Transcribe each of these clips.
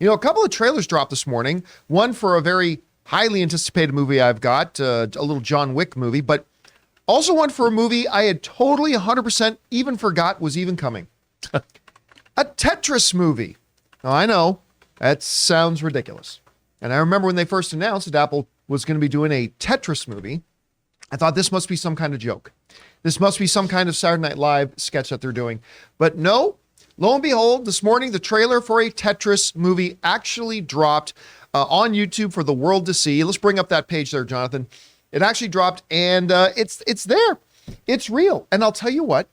You know, a couple of trailers dropped this morning. One for a very highly anticipated movie I've got, a little John Wick movie, but also one for a movie I had totally 100% even forgot was even coming. A Tetris movie. Now, I know that sounds ridiculous. And I remember when they first announced that Apple was going to be doing a Tetris movie, I thought this must be some kind of joke. This must be some kind of Saturday Night Live sketch that they're doing. But no, lo and behold, this morning, the trailer for a Tetris movie actually dropped on YouTube for the world to see. Let's bring up that page there, Jonathan. It actually dropped, and it's there. It's real. And I'll tell you what,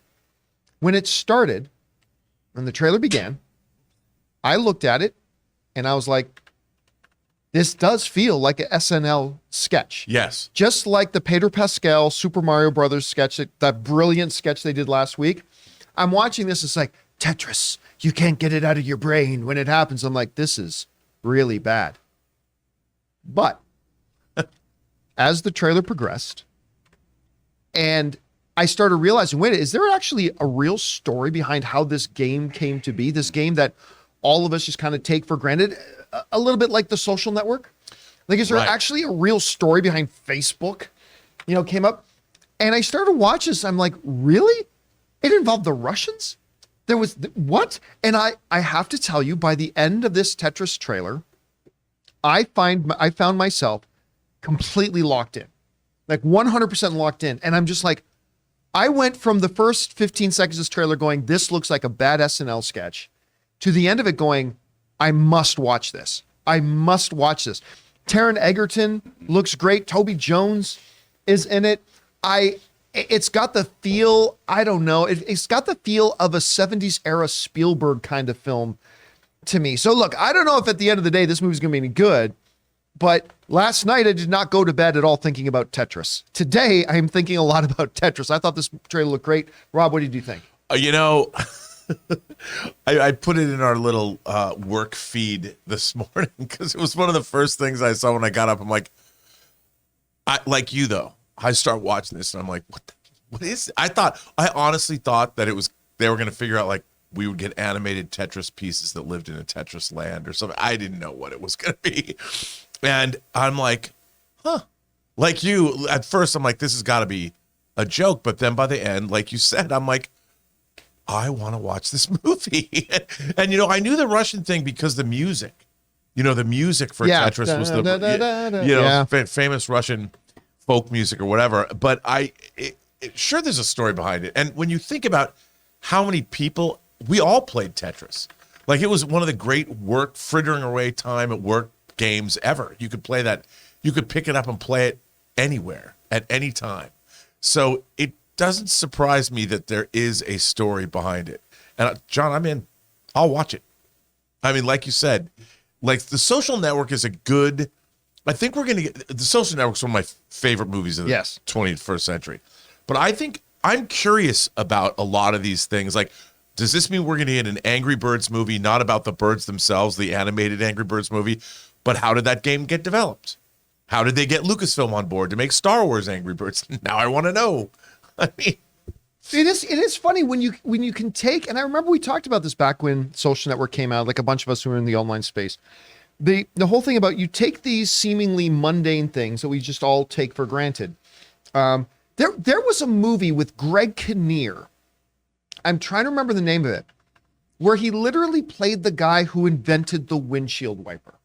when it started, when the trailer began, I looked at it, and I was like, this does feel like an SNL sketch. Yes. Just like the Pedro Pascal Super Mario Brothers sketch, that brilliant sketch they did last week. I'm watching this, it's like, Tetris, you can't get it out of your brain when it happens. I'm like, this is really bad. But as the trailer progressed and I started realizing, wait, is there actually a real story behind how this game came to be? This game that all of us just kind of take for granted, a little bit like The Social Network. Like, is there actually a real story behind Facebook, came up? And I started to watch this. I'm like, really? It involved the Russians? There was what? And I have to tell you, by the end of this Tetris trailer, I found myself completely locked in, like 100% locked in. And I'm just like, I went from the first 15 seconds of this trailer going, this looks like a bad SNL sketch, to the end of it going, I must watch this. I must watch this. Taron Egerton looks great. Toby Jones is in it. It's got the feel, I don't know, it's got the feel of a 70s era Spielberg kind of film to me. So look, I don't know if at the end of the day this movie's gonna be any good, but last night I did not go to bed at all thinking about Tetris. Today I'm thinking a lot about Tetris. I thought this trailer looked great. Rob, what did you think? I put it in our little work feed this morning because it was one of the first things I saw when I got up. I'm like, like you though, I start watching this and I'm like, what is it? I honestly thought that they were going to figure out like we would get animated Tetris pieces that lived in a Tetris land or something. I didn't know what it was going to be. And I'm like, like you at first, I'm like, this has got to be a joke. But then by the end, like you said, I'm like, I want to watch this movie. And, I knew the Russian thing because the music for Tetris was the famous Russian folk music or whatever. But sure, there's a story behind it. And when you think about how many people, we all played Tetris. Like it was one of the great frittering away time at work games ever. You could play that. You could pick it up and play it anywhere at any time. So it doesn't surprise me that there is a story behind it. And John, I'm in. I'll watch it. I mean, like you said, like The Social Network is I think we're going to get, The Social Network is one of my favorite movies of the 21st century. But I think I'm curious about a lot of these things. Like, does this mean we're going to get an Angry Birds movie, not about the birds themselves, the animated Angry Birds movie, but how did that game get developed? How did they get Lucasfilm on board to make Star Wars Angry Birds? Now I want to know. I mean, it is funny when you can take, and I remember we talked about this back when Social Network came out, like a bunch of us who were in the online space. The whole thing about you take these seemingly mundane things that we just all take for granted. There was a movie with Greg Kinnear. I'm trying to remember the name of it, where he literally played the guy who invented the windshield wiper.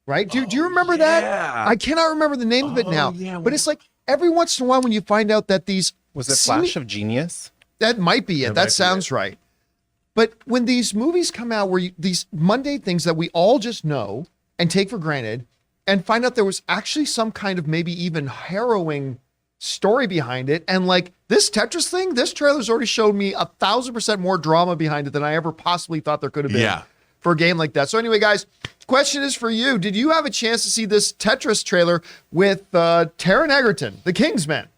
Right? Do you remember that? I cannot remember the name of it now. Yeah, but it's like every once in a while when you find out that these... Was it Flash of Genius? That might be it. That sounds right. But when these movies come out where these mundane things that we all just know and take for granted and find out there was actually some kind of maybe even harrowing story behind it. And like this Tetris thing, this trailer's already showed me 1,000% more drama behind it than I ever possibly thought there could have been for a game like that. So anyway, guys, question is for you. Did you have a chance to see this Tetris trailer with Taron Egerton, the Kingsman?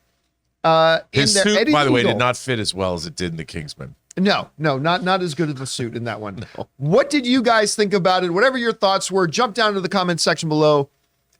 His suit, by the way, did not fit as well as it did in the Kingsman. No, not as good of a suit in that one. No. What did you guys think about it? Whatever your thoughts were, jump down to the comment section below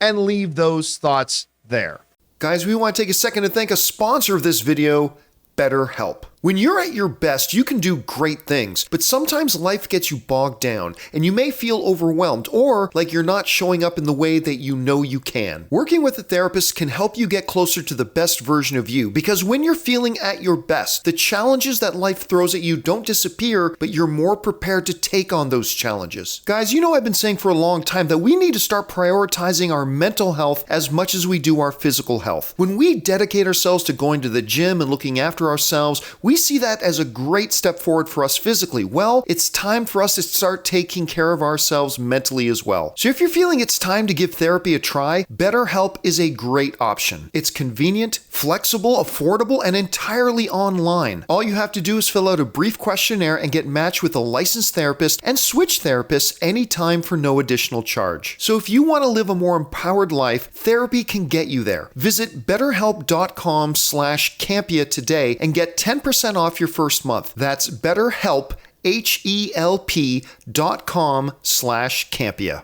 and leave those thoughts there. Guys, we want to take a second to thank a sponsor of this video, BetterHelp. When you're at your best, you can do great things, but sometimes life gets you bogged down, and you may feel overwhelmed or like you're not showing up in the way that you know you can. Working with a therapist can help you get closer to the best version of you, because when you're feeling at your best, the challenges that life throws at you don't disappear, but you're more prepared to take on those challenges. Guys, you know I've been saying for a long time that we need to start prioritizing our mental health as much as we do our physical health. When we dedicate ourselves to going to the gym and looking after ourselves, we see that as a great step forward for us physically. Well, it's time for us to start taking care of ourselves mentally as well. So if you're feeling it's time to give therapy a try, BetterHelp is a great option. It's convenient, flexible, affordable, and entirely online. All you have to do is fill out a brief questionnaire and get matched with a licensed therapist and switch therapists anytime for no additional charge. So if you want to live a more empowered life, therapy can get you there. Visit betterhelp.com/Campea today and get 10% off your first month. That's BetterHelp, HELP.com/Campea.